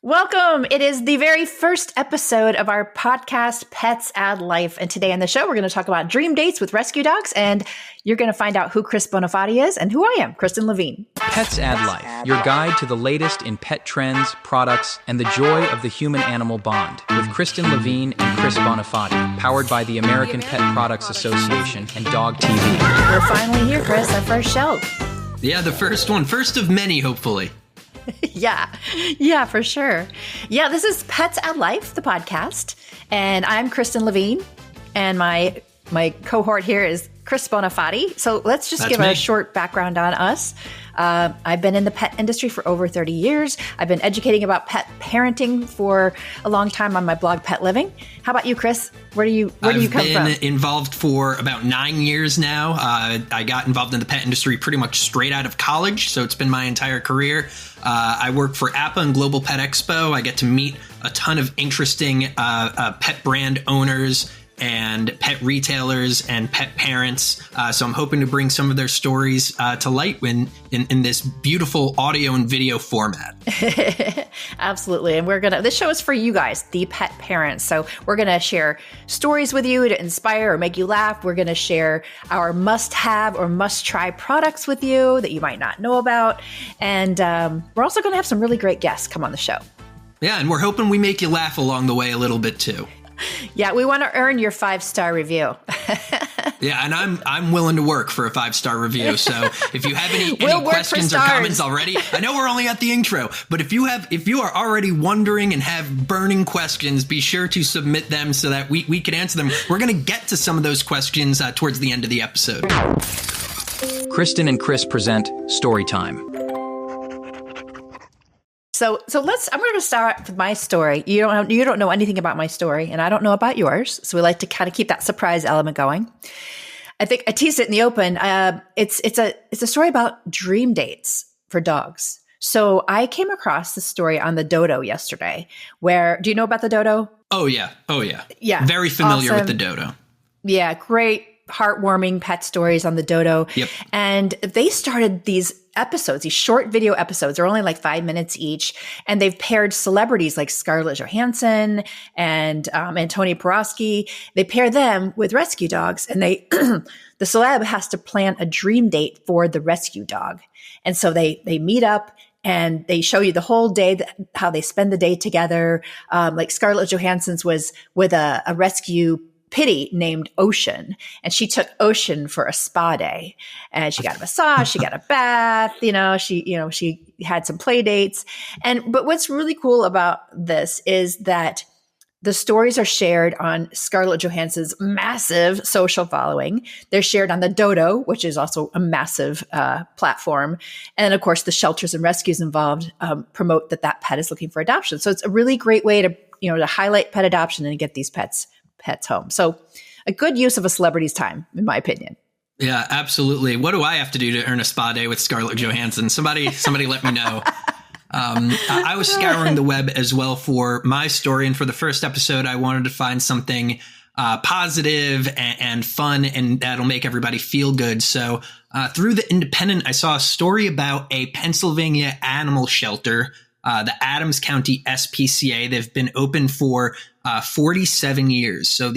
Welcome. It is the very first episode of our podcast, Pets Add Life. And today on the show, we're going to talk about dream dates with rescue dogs. And you're going to find out who Chris Bonifati is and who I am, Kristen Levine. Pets Add Life, your guide to the latest in pet trends, products, and the joy of the human-animal bond with Kristen Levine and Chris Bonifati, powered by the American Pet Products Association and Dog TV. We're finally here, Chris, our first show. Yeah, the first one. First of many, hopefully. Yeah, for sure. Yeah, this is Pets Add Life, the podcast. And I'm Kristen Levine. And my cohort here is Chris Bonifati. So let's just give a short background on us. I've been in the pet industry for over 30 years. I've been educating about pet parenting for a long time on my blog, Pet Living. How about you, Chris? Where do you come from? I've been involved for about 9 years now. I got involved in the pet industry pretty much straight out of college, so it's been my entire career. I work for APPA and Global Pet Expo. I get to meet a ton of interesting pet brand owners and pet retailers and pet parents. So I'm hoping to bring some of their stories to light in this beautiful audio and video format. Absolutely. And this show is for you guys, the pet parents. So we're going to share stories with you to inspire or make you laugh. We're going to share our must-have or must-try products with you that you might not know about. And we're also going to have some really great guests come on the show. Yeah, and we're hoping we make you laugh along the way a little bit too. Yeah, we want to earn your 5-star review. Yeah, and I'm willing to work for a 5-star review. So if you have any questions or comments already, I know we're only at the intro, but if you are already wondering and have burning questions, be sure to submit them so that we can answer them. We're going to get to some of those questions towards the end of the episode. Kristen and Chris present Storytime. So I'm going to start with my story. You don't know anything about my story, and I don't know about yours. So we like to kind of keep that surprise element going. I think I teased it in the open. It's a story about dream dates for dogs. So I came across the story on the dodo yesterday. Do you know about the dodo? Oh yeah. Yeah, very familiar with the dodo. Yeah, great. Heartwarming pet stories on the dodo. Yep. And they started these episodes, these short video episodes. They're only like 5 minutes each. And they've paired celebrities like Scarlett Johansson and Tony Porowski. They pair them with rescue dogs, and the celeb has to plan a dream date for the rescue dog. And so they meet up and they show you the whole day, how they spend the day together. Like Scarlett Johansson's was with a rescue pitty named Ocean, and she took Ocean for a spa day, and she got a massage, she got a bath, she had some play dates. But what's really cool about this is that the stories are shared on Scarlett Johansson's massive social following. They're shared on the Dodo, which is also a massive platform. And of course, the shelters and rescues involved promote that pet is looking for adoption. So it's a really great way to highlight pet adoption and get these pets home. So a good use of a celebrity's time, in my opinion. Yeah, absolutely. What do I have to do to earn a spa day with Scarlett Johansson? Somebody let me know. I was scouring the web as well for my story. And for the first episode, I wanted to find something positive and fun, and that'll make everybody feel good. So through The Independent, I saw a story about a Pennsylvania animal shelter, the Adams County SPCA. They've been open for 47 years. So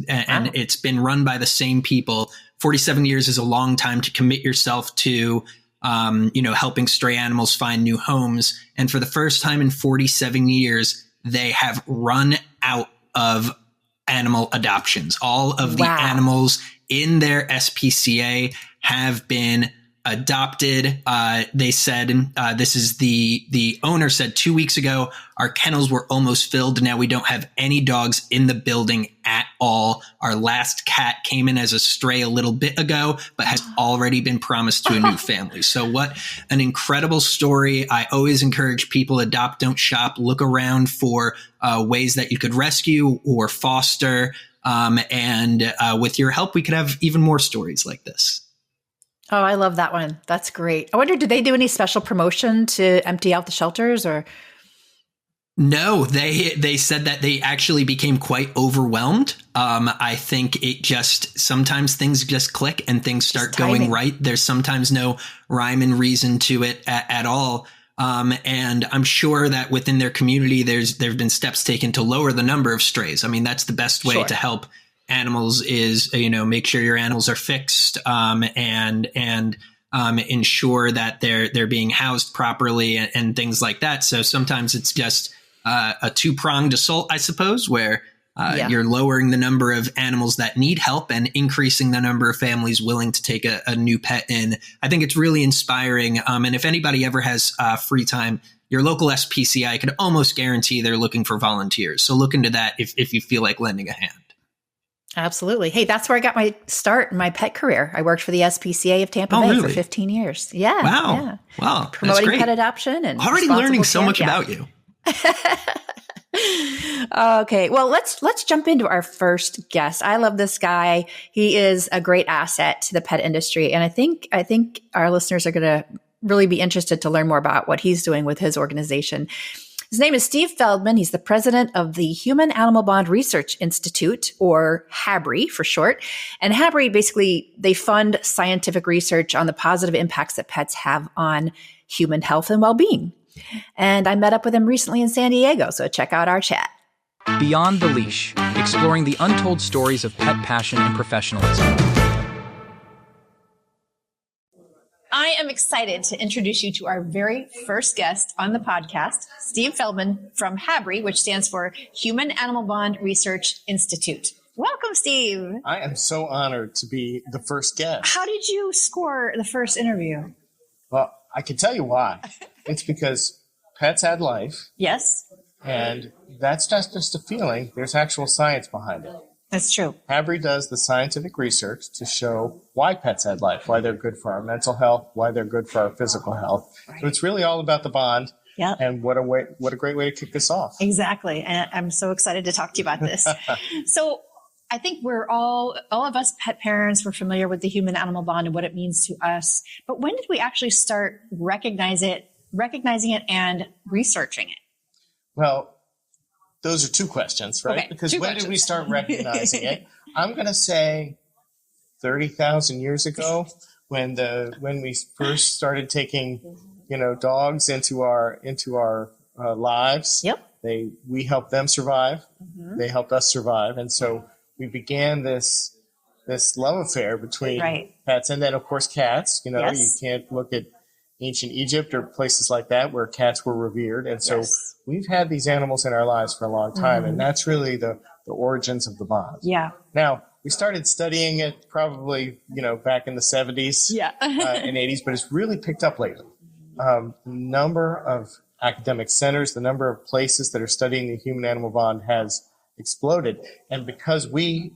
and it's been run by the same people. 47 years is a long time to commit yourself to, helping stray animals find new homes. And for the first time in 47 years, they have run out of animal adoptions. All of the animals in their SPCA have been adopted. They said, this is the owner said 2 weeks ago, our kennels were almost filled. Now we don't have any dogs in the building at all. Our last cat came in as a stray a little bit ago, but has already been promised to a new family. So what an incredible story. I always encourage people, adopt, don't shop, look around for ways that you could rescue or foster. And with your help, we could have even more stories like this. Oh, I love that one. That's great. I wonder, did they do any special promotion to empty out the shelters or? No, they said that they actually became quite overwhelmed. I think sometimes things just click and things start going right. There's sometimes no rhyme and reason to it at all. And I'm sure that within their community, there have been steps taken to lower the number of strays. I mean, that's the best way to help animals is, make sure your animals are fixed, and ensure that they're being housed properly and things like that. So sometimes it's just a two-pronged assault, I suppose, where you're lowering the number of animals that need help and increasing the number of families willing to take a new pet in. I think it's really inspiring. And if anybody ever has free time, your local SPCA could almost guarantee they're looking for volunteers. So look into that if you feel like lending a hand. Absolutely. Hey, that's where I got my start in my pet career. I worked for the SPCA of Tampa Bay for 15 years. Yeah. Wow. Yeah. Wow. Promoting pet adoption and already learning so much about you. Okay. Well, let's jump into our first guest. I love this guy. He is a great asset to the pet industry. And I think our listeners are going to really be interested to learn more about what he's doing with his organization. His name is Steve Feldman. He's the president of the Human Animal Bond Research Institute, or HABRI for short. And HABRI, basically, they fund scientific research on the positive impacts that pets have on human health and well-being. And I met up with him recently in San Diego, so check out our chat. Beyond the Leash, exploring the untold stories of pet passion and professionalism. I am excited to introduce you to our very first guest on the podcast, Steve Feldman from HABRI, which stands for Human Animal Bond Research Institute. Welcome, Steve. I am so honored to be the first guest. How did you score the first interview? Well, I can tell you why. It's because pets had life. Yes. And that's not just a feeling. There's actual science behind it. That's true. HABRI does the scientific research to show why pets had life, why they're good for our mental health, why they're good for our physical health. Right. So it's really all about the bond. Yeah. And what a great way to kick this off. Exactly. And I'm so excited to talk to you about this. So I think we're all of us pet parents, we're familiar with the human animal bond and what it means to us. But when did we actually start recognizing it and researching it? Well, those are two questions, right? Okay, because when did we start recognizing it? I'm going to say 30,000 years ago, when we first started taking, dogs into our lives. Yep. We helped them survive. Mm-hmm. They helped us survive, and so we began this love affair between pets and then, of course, cats. You can't look at ancient Egypt or places like that where cats were revered. And so we've had these animals in our lives for a long time, and that's really the origins of the bond. Yeah. Now, we started studying it probably, back in the 70s and 80s, but it's really picked up lately. The number of academic centers, the number of places that are studying the human-animal bond has exploded. And because we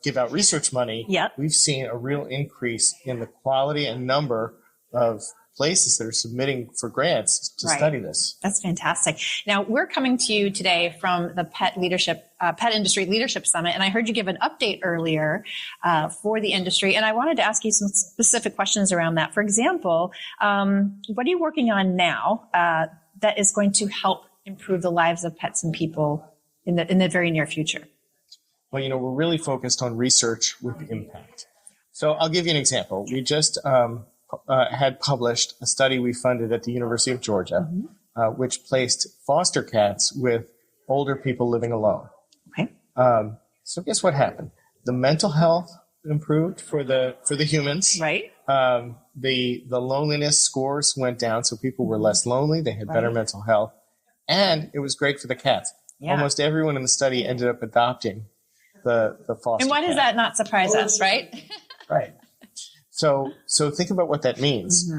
give out research money, we've seen a real increase in the quality and number of places that are submitting for grants to study this. That's fantastic. Now, we're coming to you today from the Pet Industry Leadership Summit, and I heard you give an update earlier for the industry, and I wanted to ask you some specific questions around that. For example, what are you working on now that is going to help improve the lives of pets and people in the very near future? Well, we're really focused on research with impact. So I'll give you an example. We just had published a study we funded at the University of Georgia, which placed foster cats with older people living alone. Okay. So guess what happened? The mental health improved for the humans. Right. The loneliness scores went down, so people were less lonely. They had better mental health, and it was great for the cats. Yeah. Almost everyone in the study ended up adopting the foster. And why does that not surprise us? Right. Right. So think about what that means.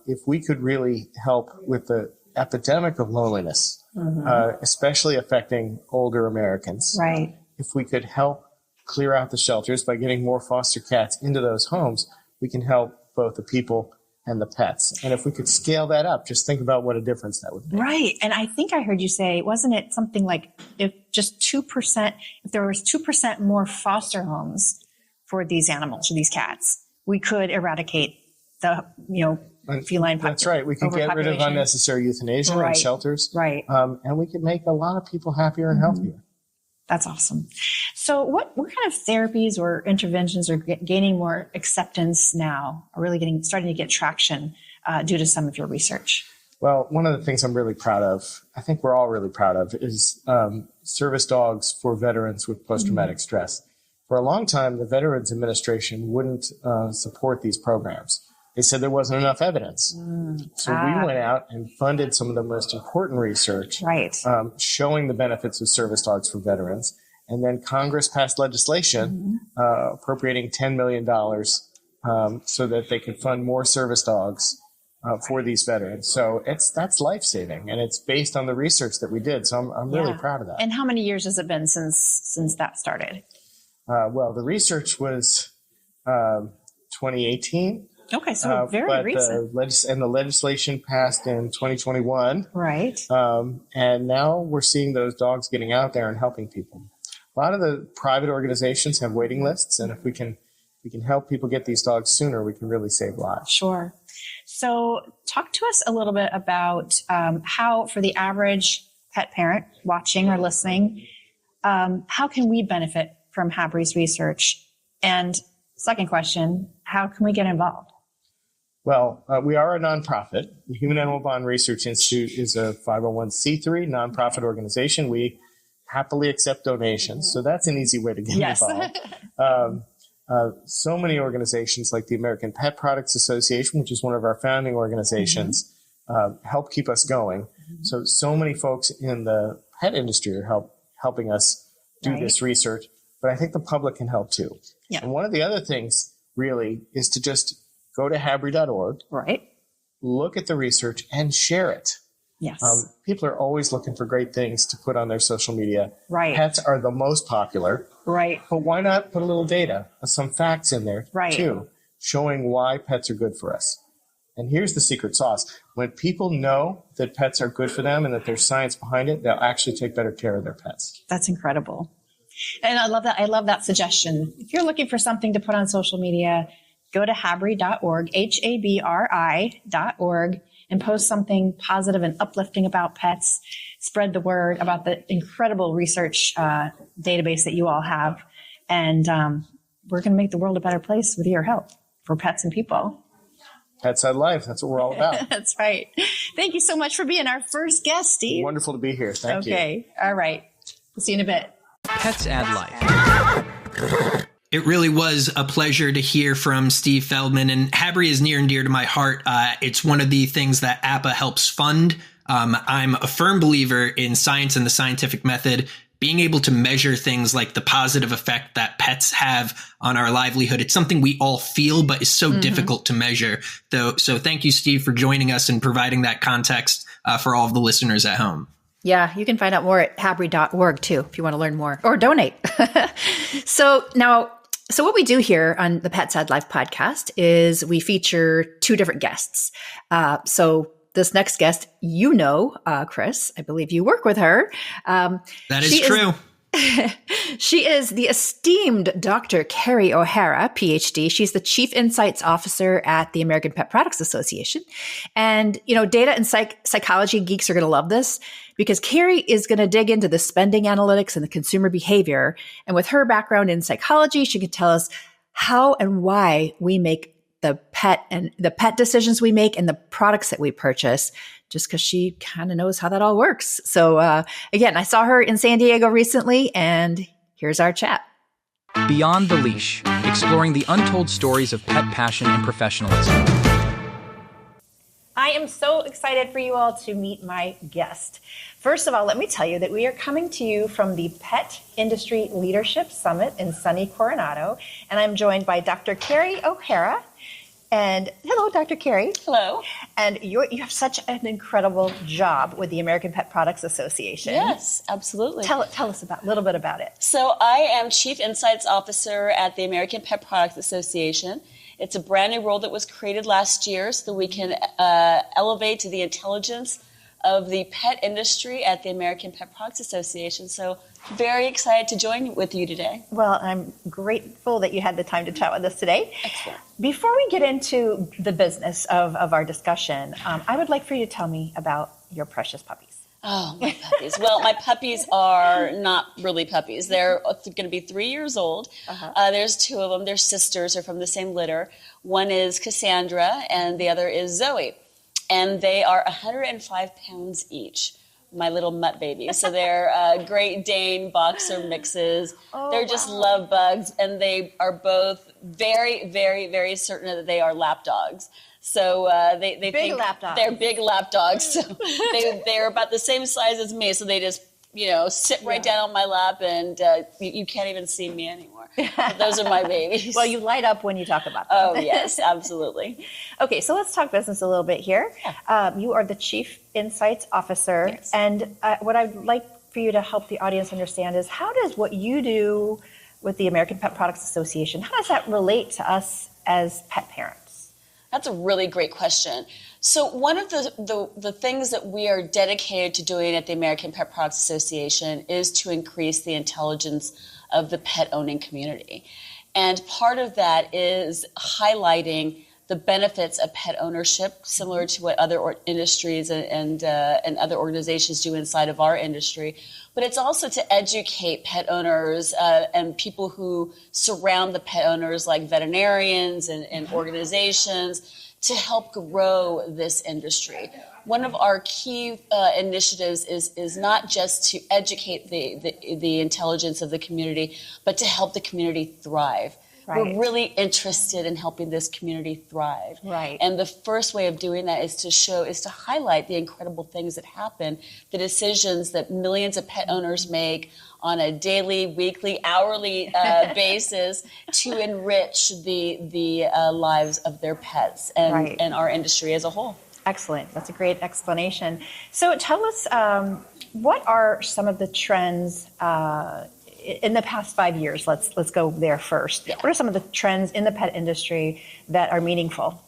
If we could really help with the epidemic of loneliness, especially affecting older Americans. Right. If we could help clear out the shelters by getting more foster cats into those homes, we can help both the people and the pets. And if we could scale that up, just think about what a difference that would make. Right. And I think I heard you say, wasn't it something like if there was 2% more foster homes for these animals, for these cats, we could eradicate the, feline population. That's right. We could get rid of unnecessary euthanasia in shelters. Right. And we could make a lot of people happier and healthier. That's awesome. So what kind of therapies or interventions are gaining more acceptance now, or really starting to get traction due to some of your research? Well, one of the things I'm really proud of, I think we're all really proud of, is service dogs for veterans with post-traumatic stress. For a long time, the Veterans Administration wouldn't support these programs. They said there wasn't enough evidence. So we went out and funded some of the most important research, showing the benefits of service dogs for veterans. And then Congress passed legislation appropriating $10 million so that they could fund more service dogs for these veterans. So that's life-saving, and it's based on the research that we did. So I'm really proud of that. And how many years has it been since that started? Well, the research was 2018. Okay, so very recent. The legislation passed in 2021. Right. And now we're seeing those dogs getting out there and helping people. A lot of the private organizations have waiting lists, and if we can help people get these dogs sooner, we can really save lives. Sure. So talk to us a little bit about how, for the average pet parent watching or listening, how can we benefit from HABRI's research? And second question, how can we get involved? Well, we are a nonprofit. The Human Animal Bond Research Institute is a 501c3 nonprofit organization. We happily accept donations, so that's an easy way to get involved. So many organizations like the American Pet Products Association, which is one of our founding organizations, help keep us going. So many folks in the pet industry are helping us do this research, but I think the public can help too. Yeah. And one of the other things really is to just go to HABRI.org, look at the research and share it. Yes. People are always looking for great things to put on their social media. Right. Pets are the most popular. Right. But why not put a little data, some facts in there too, showing why pets are good for us. And here's the secret sauce. When people know that pets are good for them and that there's science behind it, they'll actually take better care of their pets. That's incredible. And I love that. I love that suggestion. If you're looking for something to put on social media, go to HABRI.org, HABRI.org, and post something positive and uplifting about pets. Spread the word about the incredible research database that you all have. And we're going to make the world a better place with your help for pets and people. Pets Add Life. That's what we're all about. That's right. Thank you so much for being our first guest, Steve. Wonderful to be here. Thank you. Okay. All right. We'll see you in a bit. Pets Add Life. It really was a pleasure to hear from Steve Feldman, and HABRI is near and dear to my heart. It's one of the things that APPA helps fund. I'm a firm believer in science and the scientific method. Being able to measure things like the positive effect that pets have on our livelihood. It's something we all feel, but is so difficult to measure. So thank you, Steve, for joining us and providing that context for all of the listeners at home. Yeah, you can find out more at HABRI.org too, if you want to learn more or donate. So what we do here on the Pets Add Life podcast is we feature two different guests. So this next guest, Chris, I believe you work with her. That is true. She is the esteemed Dr. Kerry O'Hara, PhD. She's the Chief Insights Officer at the American Pet Products Association. And, data and psychology geeks are going to love this because Kerry is going to dig into the spending analytics and the consumer behavior. And with her background in psychology, she can tell us how and why we make the pet decisions we make and the products that we purchase, just because she kind of knows how that all works. So again, I saw her in San Diego recently, and here's our chat. Beyond the Leash, exploring the untold stories of pet passion and professionalism. I am so excited for you all to meet my guest. First of all, let me tell you that we are coming to you from the Pet Industry Leadership Summit in sunny Coronado, and I'm joined by Dr. Kerry O'Hara. And hello, Dr. Kerry. Hello. And you have such an incredible job with the American Pet Products Association. Yes, absolutely. Tell us a little bit about it. So I am Chief Insights Officer at the American Pet Products Association. It's a brand new role that was created last year so that we can elevate to the intelligence of the pet industry at the American Pet Products Association. So very excited to join with you today. Well, I'm grateful that you had the time to chat with us today. Excellent. Before we get into the business of our discussion, I would like for you to tell me about your precious puppies. Oh, my puppies. Well, my puppies are not really puppies. They're going to be 3 years old. There's two of them. They're sisters. They're from the same litter. One is Cassandra, and the other is Zoe. and they are 105 pounds each. My little mutt babies. So they're Great Dane boxer mixes. They're just love bugs, and they are both very, very, very certain that they are lap dogs. So they big think lap dogs. They're big lap dogs. So they're about the same size as me. So they just sit right down on my lap, and you can't even see me anymore. But those are my babies. Well, you light up when you talk about them. Oh, yes, absolutely. Okay, so let's talk business a little bit here. Yeah. You are the Chief Insights Officer. Yes. And what I'd like for you to help the audience understand is, how does what you do with the American Pet Products Association, how does that relate to us as pet parents? That's a really great question. So one of the things that we are dedicated to doing at the American Pet Products Association is to increase the intelligence of the pet owning community. And part of that is highlighting the benefits of pet ownership, similar to what other industries and other organizations do inside of our industry. But it's also to educate pet owners and people who surround the pet owners, like veterinarians and organizations, to help grow this industry. One of our key initiatives is not just to educate the intelligence of the community, but to help the community thrive. Right. We're really interested in helping this community thrive. Right. And the first way of doing that is to highlight the incredible things that happen, the decisions that millions of pet owners make on a daily, weekly, hourly basis to enrich the lives of their pets and our industry as a whole. Excellent. That's a great explanation. So tell us, what are some of the trends in the past 5 years? Let's go there first. Yeah. What are some of the trends in the pet industry that are meaningful?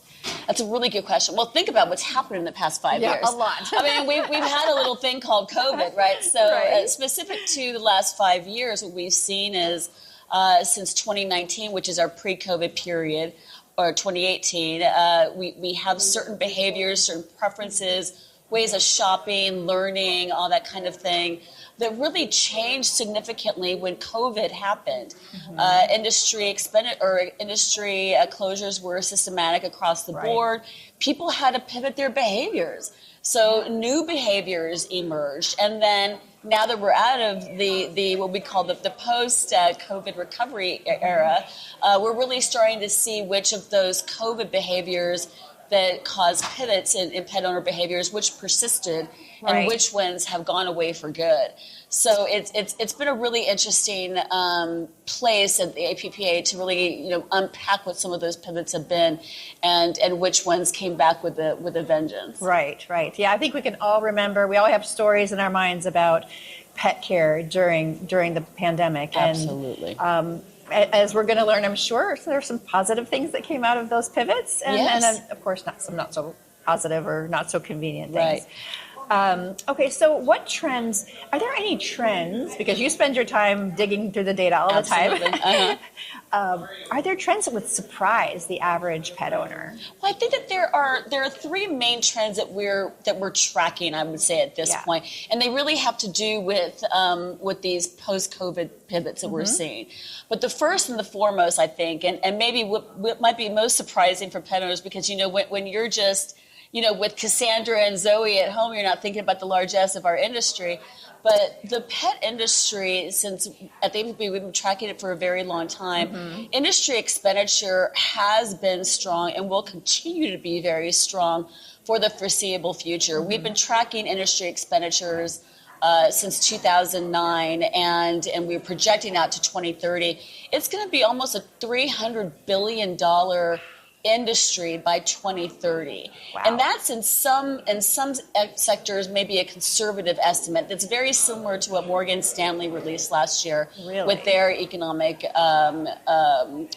That's a really good question. Well, think about what's happened in the past 5 years. A lot. I mean, we've had a little thing called COVID, right? So specific to the last 5 years, what we've seen is since 2019, which is our pre-COVID period, or 2018, we have certain behaviors, certain preferences, ways of shopping, learning, all that kind of thing, that really changed significantly when COVID happened. Mm-hmm. Industry closures were systematic across the board. People had to pivot their behaviors. So new behaviors emerged, and then now that we're out of the what we call the post-COVID recovery era, we're really starting to see which of those COVID behaviors that caused pivots in pet owner behaviors, which persisted, and which ones have gone away for good. So it's been a really interesting place at the APPA to really unpack what some of those pivots have been, and which ones came back with a vengeance. Right. Yeah, I think we can all remember. We all have stories in our minds about pet care during the pandemic. Absolutely. And, as we're going to learn, I'm sure, so there's some positive things that came out of those pivots, and of course, some not so positive or not so convenient things. Okay, so what trends, are there any trends, because you spend your time digging through the data all the time, are there trends that would surprise the average pet owner? Well, I think that there are three main trends that we're tracking, I would say, at this point, and they really have to do with these post-COVID pivots that we're seeing. But the first and the foremost, I think, and maybe what might be most surprising for pet owners, because when you're just with Cassandra and Zoe at home, you're not thinking about the largesse of our industry. But the pet industry, since at the APPA we've been tracking it for a very long time, industry expenditure has been strong and will continue to be very strong for the foreseeable future. We've been tracking industry expenditures since 2009, and we're projecting out to 2030. It's going to be almost a $300 billion industry by 2030. Wow. And that's in some sectors maybe a conservative estimate that's very similar to what Morgan Stanley released last year with their economic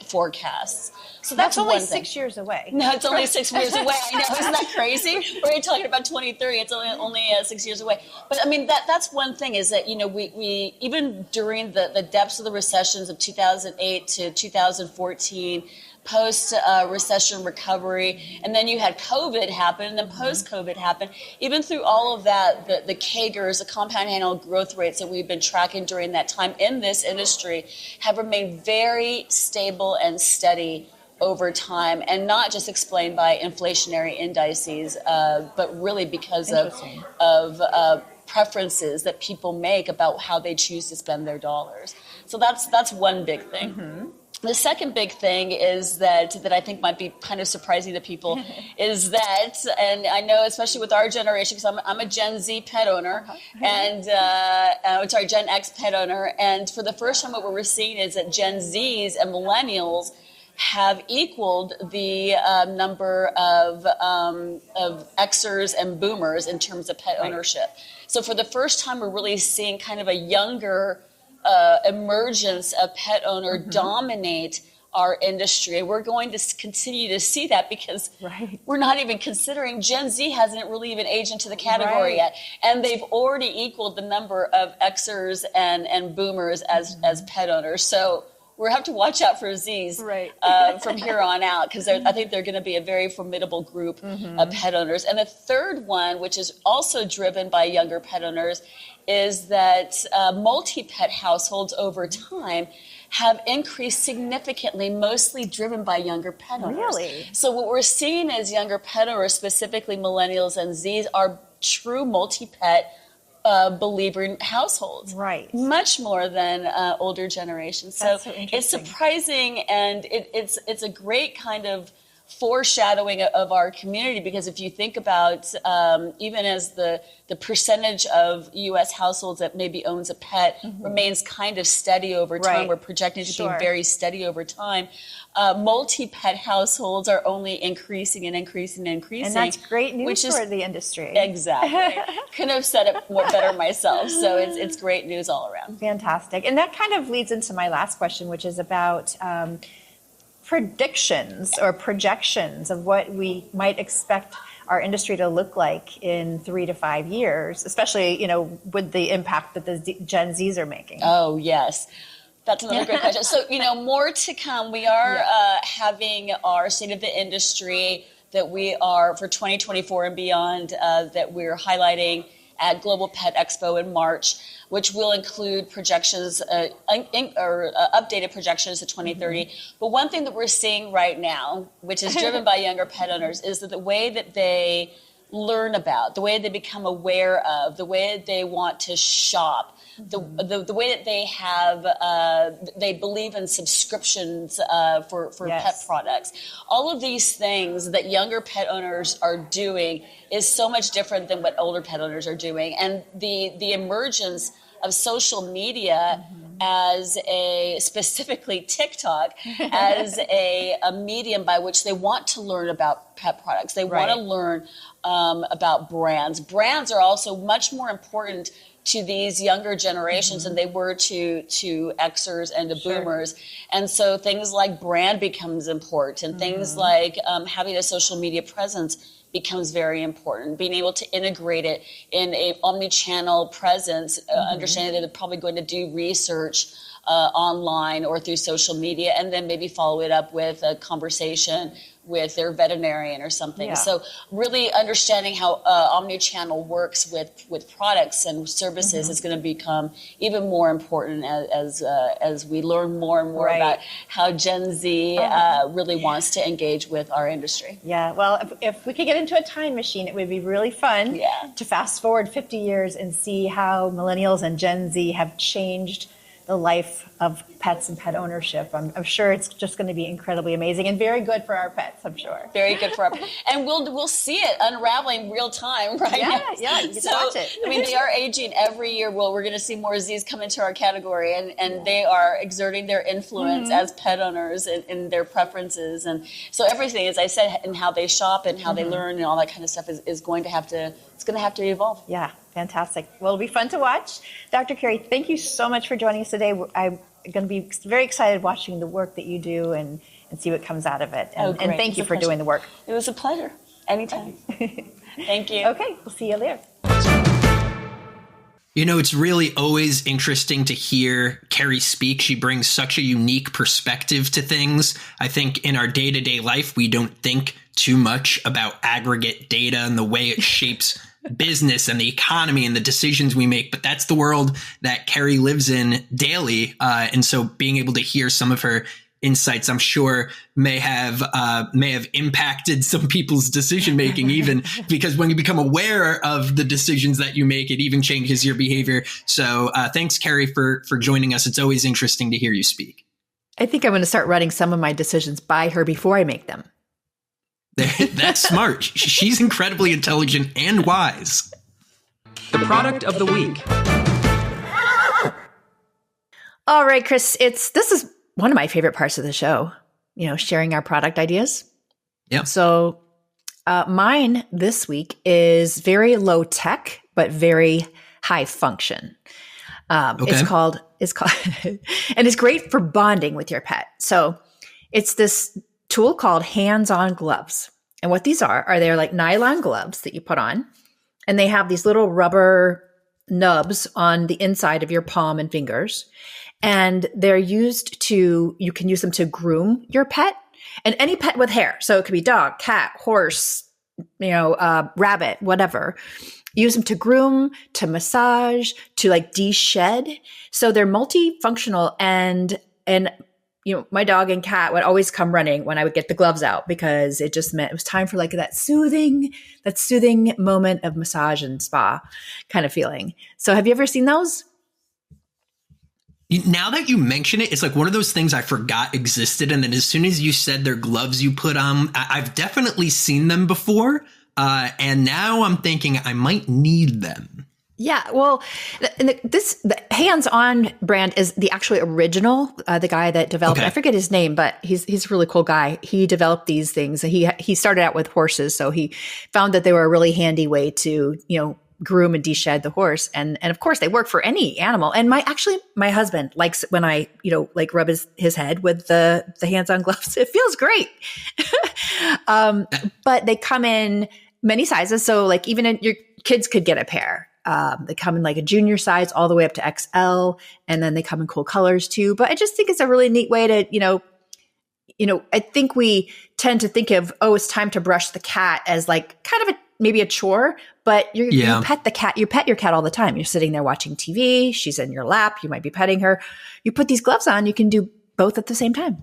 forecasts. So that's only 6 years away. No, it's only 6 years away. I know, isn't that crazy? We're talking about 2030. It's only 6 years away. But I mean, that's one thing, is that we even during the depths of the recessions of 2008 to 2014. Post-recession recovery, and then you had COVID happen, and then post-COVID happen. Even through all of that, the CAGRs, the compound annual growth rates that we've been tracking during that time in this industry have remained very stable and steady over time, and not just explained by inflationary indices, but really because of preferences that people make about how they choose to spend their dollars. So that's one big thing. Mm-hmm. The second big thing is that I think might be kind of surprising to people is that, and I know especially with our generation, because I'm a Gen Z pet owner, and Gen X pet owner, and for the first time what we're seeing is that Gen Zs and millennials have equaled the number of Xers and boomers in terms of pet ownership. So for the first time, we're really seeing kind of a younger emergence of pet owner dominate our industry. And we're going to continue to see that because we're not even considering Gen Z hasn't really even aged into the category yet. And they've already equaled the number of Xers and boomers as pet owners. So we'll have to watch out for Zs from here on out, because I think they're going to be a very formidable group of pet owners. And the third one, which is also driven by younger pet owners, is that multi-pet households over time have increased significantly, mostly driven by younger pet owners. Really? So what we're seeing is younger pet owners, specifically millennials and Zs, are true multi-pet believer in households, much more than older generations. So it's surprising, and it's a great kind of foreshadowing of our community, because if you think about even as the percentage of U.S. households that maybe owns a pet remains kind of steady over time, we're projecting to be very steady over time. Multi-pet households are only increasing and increasing and increasing. And that's great news for the industry. Exactly. Couldn't have said it better myself. So it's great news all around. Fantastic. And that kind of leads into my last question, which is about predictions or projections of what we might expect our industry to look like in 3 to 5 years, especially, with the impact that the Gen Zs are making. Oh, yes. That's another great question. So, more to come. We are having our State of the Industry that we are for 2024 and beyond that we're highlighting at Global Pet Expo in March, which will include projections updated projections to 2030. But one thing that we're seeing right now, which is driven by younger pet owners, is that the way that they learn about, the way they become aware of, the way that they want to shop, the way that they have, they believe in subscriptions for pet products. All of these things that younger pet owners are doing is so much different than what older pet owners are doing. And the emergence of social media as specifically TikTok, as a medium by which they want to learn about pet products. They want to learn about brands. Brands are also much more important to these younger generations than they were to Xers and to boomers. And so things like brand becomes important, and things like having a social media presence becomes very important. Being able to integrate it in a omni-channel presence, understanding that they're probably going to do research online or through social media, and then maybe follow it up with a conversation with their veterinarian or something. Yeah. So really understanding how omni-channel works with products and services is going to become even more important as we learn more and more about how Gen Z really wants to engage with our industry. Yeah, well, if we could get into a time machine, it would be really fun to fast forward 50 years and see how millennials and Gen Z have changed the life of pets and pet ownership. I'm sure it's just going to be incredibly amazing and very good for our pets, I'm sure. Very good for our pets. And we'll see it unraveling real time right now. Yeah, you can watch it. I mean, they are aging every year. Well, we're going to see more Zs come into our category, and they are exerting their influence as pet owners in their preferences. And so everything, as I said, and how they shop and how they learn and all that kind of stuff is going to have to, it's going to have to evolve. Yeah, fantastic. Well, it'll be fun to watch. Dr. Kerry, thank you so much for joining us today. I'm going to be very excited watching the work that you do and see what comes out of it. And thank you for doing the work. It was a pleasure. Anytime. Thank you. Okay, we'll see you later. You know, it's really always interesting to hear Kerry speak. She brings such a unique perspective to things. I think in our day-to-day life, we don't think too much about aggregate data and the way it shapes business and the economy and the decisions we make. But that's the world that Kerry lives in daily. And so being able to hear some of her insights, I'm sure may have impacted some people's decision making, even because when you become aware of the decisions that you make, it even changes your behavior. So thanks, Kerry, for joining us. It's always interesting to hear you speak. I think I'm going to start running some of my decisions by her before I make them. That's smart. She's incredibly intelligent and wise. The product of the week. All right, Chris, this is one of my favorite parts of the show, sharing our product ideas. Yeah. So mine this week is very low tech, but very high function. Okay. It's called, and it's great for bonding with your pet. So it's this tool called hands-on gloves. And what these are they're like nylon gloves that you put on, and they have these little rubber nubs on the inside of your palm and fingers. And they're you can use them to groom your pet, and any pet with hair. So it could be dog, cat, horse, rabbit, whatever. Use them to groom, to massage, to like de-shed. So they're multifunctional, and my dog and cat would always come running when I would get the gloves out, because it just meant it was time for like that soothing moment of massage and spa kind of feeling. So have you ever seen those? Now that you mention it, it's like one of those things I forgot existed. And then as soon as you said they're gloves you put on, I've definitely seen them before. And now I'm thinking I might need them. Yeah, well, the hands-on brand is the actually original. The guy that developed it, I forget his name, but he's a really cool guy. He developed these things. He started out with horses, so he found that they were a really handy way to groom and de-shed the horse, and of course they work for any animal. And my husband likes when I like rub his head with the hands-on gloves. It feels great. But they come in many sizes, so like even your kids could get a pair. They come in like a junior size all the way up to XL, and then they come in cool colors too. But I just think it's a really neat way to, I think we tend to think of, it's time to brush the cat as like kind of maybe a chore, but you pet the cat, you pet your cat all the time. You're sitting there watching TV. She's in your lap. You might be petting her. You put these gloves on, you can do both at the same time.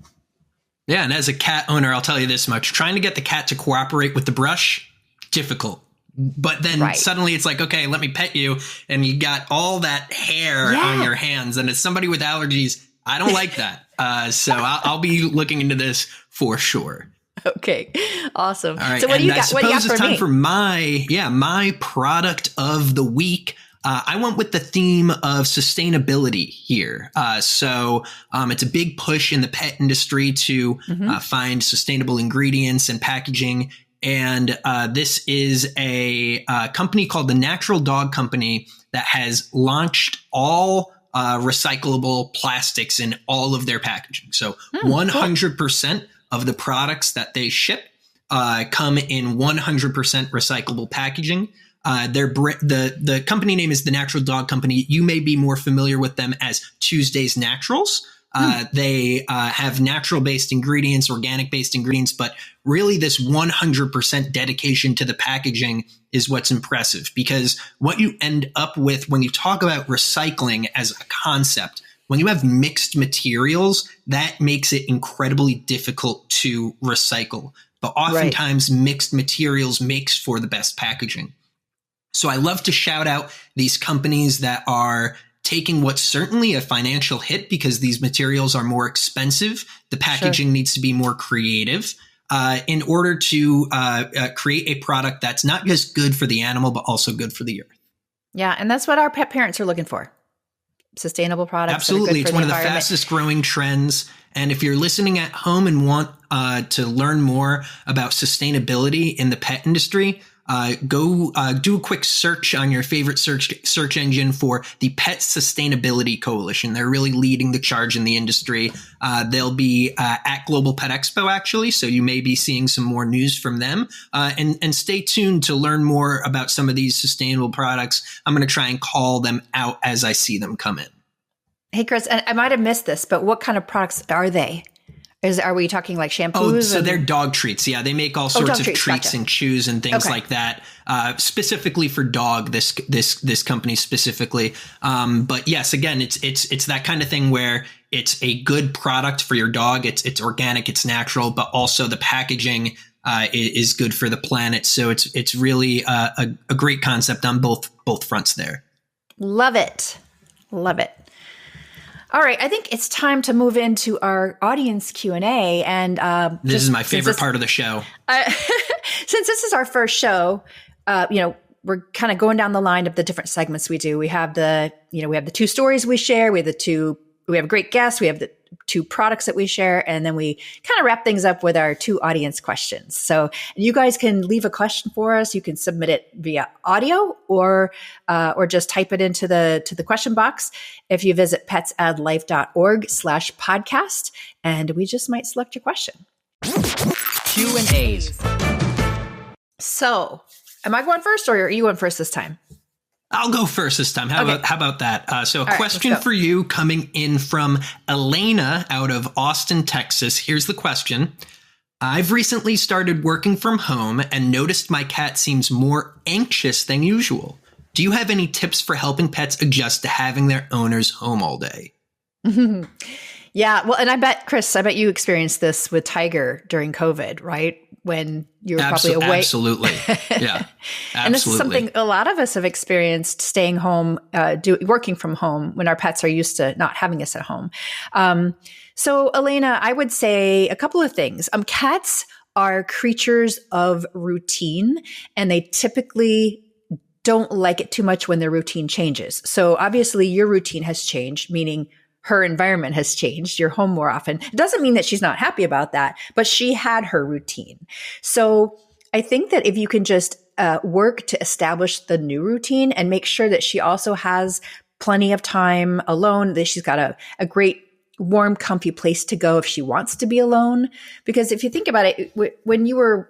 Yeah. And as a cat owner, I'll tell you this much, trying to get the cat to cooperate with the brush, difficult. But then suddenly it's like, okay, let me pet you. And you got all that hair on your hands. And as somebody with allergies, I don't like that. So I'll be looking into this for sure. Okay. Awesome. All right. So what do you got? What do you got for me? It's time for my product of the week. I went with the theme of sustainability here. So it's a big push in the pet industry to find sustainable ingredients and packaging. And this is a company called the Natural Dog Company that has launched all recyclable plastics in all of their packaging. So 100% of the products that they ship come in 100% recyclable packaging. The company name is the Natural Dog Company. You may be more familiar with them as Tuesday's Naturals. They have natural-based ingredients, organic-based ingredients, but really this 100% dedication to the packaging is what's impressive, because what you end up with when you talk about recycling as a concept, when you have mixed materials, that makes it incredibly difficult to recycle. But oftentimes mixed materials makes for the best packaging. So I love to shout out these companies that are taking what's certainly a financial hit because these materials are more expensive. The packaging needs to be more creative in order to create a product that's not just good for the animal, but also good for the earth. Yeah. And that's what our pet parents are looking for. Sustainable products. Absolutely. It's one of the fastest growing trends. And if you're listening at home and want to learn more about sustainability in the pet industry, go do a quick search on your favorite search engine for the Pet Sustainability Coalition. They're really leading the charge in the industry. They'll be at Global Pet Expo, actually, so you may be seeing some more news from them. And stay tuned to learn more about some of these sustainable products. I'm going to try and call them out as I see them come in. Hey, Chris, I might have missed this, but what kind of products are they? Are we talking like shampoos? Oh, so they're dog treats. Yeah, they make all sorts of treats gotcha. and chews and things like that, specifically for dog. This company specifically. But yes, again, it's that kind of thing where it's a good product for your dog. It's organic, it's natural, but also the packaging is good for the planet. So it's really a great concept on both fronts there. Love it. All right, I think it's time to move into our audience Q&A. And this is my favorite part of the show. Since this is our first show, we're kind of going down the line of the different segments we do. We have the 2 stories we share. We have a great guest. We have the 2 products that we share, and then we kind of wrap things up with our 2 audience questions. So you guys can leave a question for us. You can submit it via audio or just type it into the question box if you visit petsadlife.org/podcast, and we just might select your question. Q&As. So, am I going first, or are you going first this time? I'll go first this time. How about that? So a question for you coming in from Elena out of Austin, Texas. Here's the question. I've recently started working from home and noticed my cat seems more anxious than usual. Do you have any tips for helping pets adjust to having their owners home all day? Yeah. Well, and I bet you experienced this with Tiger during COVID, right? When you were probably away. Absolutely. Yeah. Absolutely. And this is something a lot of us have experienced, staying home, working from home when our pets are used to not having us at home. So Elena, I would say a couple of things. Cats are creatures of routine, and they typically don't like it too much when their routine changes. So obviously your routine has changed, meaning her environment has changed. You're home more often. It doesn't mean that she's not happy about that, but she had her routine. So I think that if you can just work to establish the new routine and make sure that she also has plenty of time alone, that she's got a great, warm, comfy place to go if she wants to be alone. Because if you think about it, when you were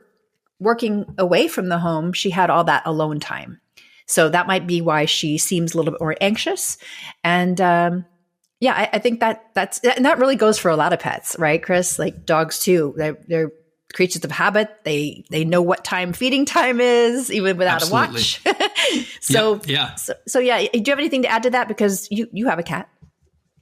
working away from the home, she had all that alone time. So that might be why she seems a little bit more anxious. And I think that really goes for a lot of pets, right, Chris? Like dogs too. They're creatures of habit. They know what time feeding time is, even without Absolutely. a watch. So do you have anything to add to that? Because you have a cat.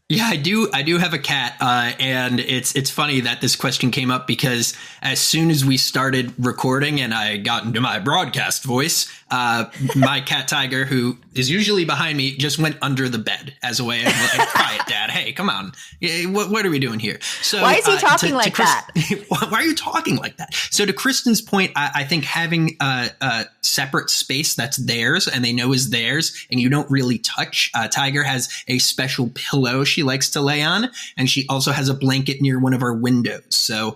Yeah, I do have a cat, and it's funny that this question came up because as soon as we started recording and I got into my broadcast voice, my cat Tiger, who is usually behind me, just went under the bed as a way of like, quiet, Dad. Hey, come on, what are we doing here? So why is he talking like that? Why are you talking like that? So to Kristen's point, I think having a separate space that's theirs and they know is theirs, and you don't really touch. Tiger has a special pillow she likes to lay on, and she also has a blanket near one of our windows. So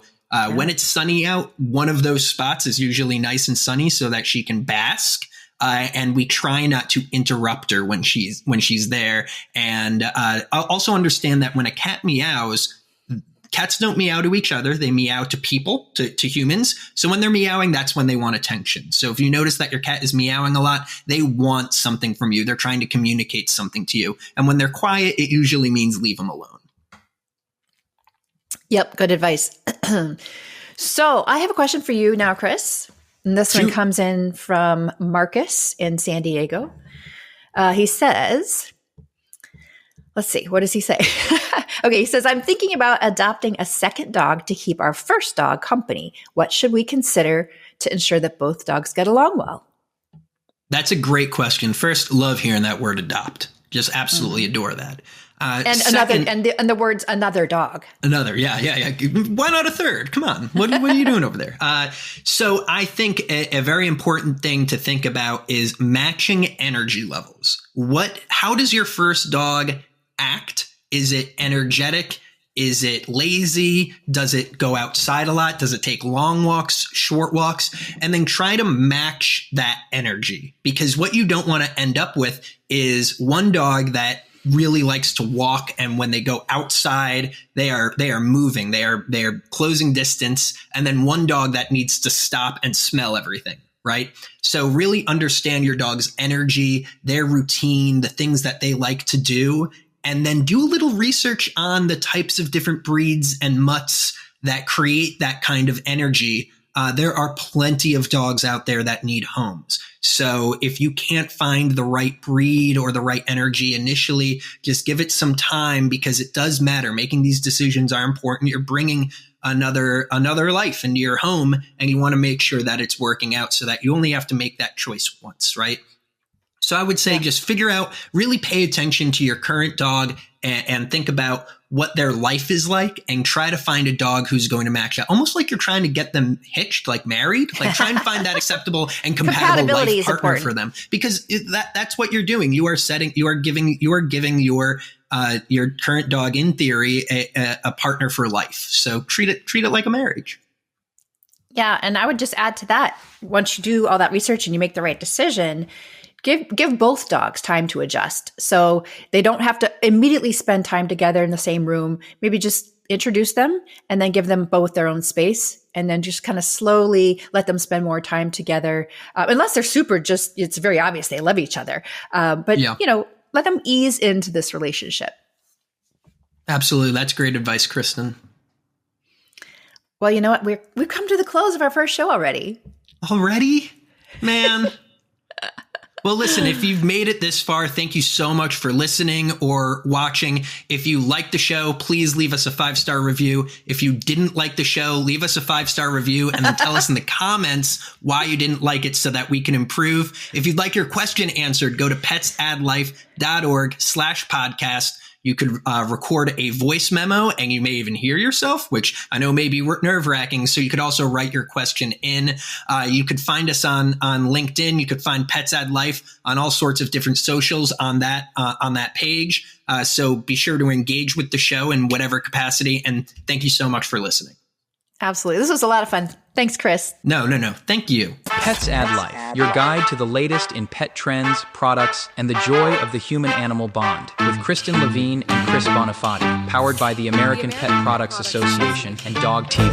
when it's sunny out, one of those spots is usually nice and sunny so that she can bask. And we try not to interrupt her when she's there. And I'll also understand that when a cat meows, cats don't meow to each other. They meow to people, to humans. So when they're meowing, that's when they want attention. So if you notice that your cat is meowing a lot, they want something from you. They're trying to communicate something to you. And when they're quiet, it usually means leave them alone. Yep. Good advice. So I have a question for you now, Chris. And this one comes in from Marcus in San Diego. He says, let's see, what does he say? Okay, he says, I'm thinking about adopting a second dog to keep our first dog company. What should we consider to ensure that both dogs get along well? That's a great question. First, love hearing that word adopt. Just absolutely adore that. And second, the words another dog. Another, yeah. Why not a third? Come on. What are you doing over there? So I think a very important thing to think about is matching energy levels. How does your first dog act? Is it energetic? Is it lazy? Does it go outside a lot? Does it take long walks, short walks? And then try to match that energy, because what you don't want to end up with is one dog that really likes to walk, and when they go outside, they are moving, they are closing distance, and then one dog that needs to stop and smell everything, right? So really understand your dog's energy, their routine, the things that they like to do, and then do a little research on the types of different breeds and mutts that create that kind of energy, there are plenty of dogs out there that need homes. So if you can't find the right breed or the right energy initially, just give it some time, because it does matter. Making these decisions are important. You're bringing another life into your home, and you want to make sure that it's working out, so that you only have to make that choice once, right? So I would say just figure out, really pay attention to your current dog and think about what their life is like, and try to find a dog who's going to match that. Almost like you're trying to get them hitched, like married, like trying to find that acceptable and compatible life partner for them, because that's what you're doing. You are giving your current dog, in theory, a partner for life. So treat it like a marriage. Yeah. And I would just add to that, once you do all that research and you make the right decision, give both dogs time to adjust. So they don't have to immediately spend time together in the same room. Maybe just introduce them and then give them both their own space, and then just kind of slowly let them spend more time together. Unless they're it's very obvious they love each other. But let them ease into this relationship. Absolutely. That's great advice, Kristen. Well, you know what? We've come to the close of our first show already. Already? Man. Well, listen, if you've made it this far, thank you so much for listening or watching. If you liked the show, please leave us a 5-star review. If you didn't like the show, leave us a 5-star review, and then tell us in the comments why you didn't like it, so that we can improve. If you'd like your question answered, go to petsaddlife.org/podcast. You could record a voice memo, and you may even hear yourself, which I know may be nerve-wracking. So you could also write your question in. You could find us on LinkedIn. You could find Pets Add Life on all sorts of different socials on that page. So be sure to engage with the show in whatever capacity. And thank you so much for listening. Absolutely. This was a lot of fun. Thanks, Chris. No. Thank you. Pets Add Life, your guide to the latest in pet trends, products, and the joy of the human-animal bond, with Kristen Levine and Chris Bonifati, powered by the American Pet Products Association and Dog TV.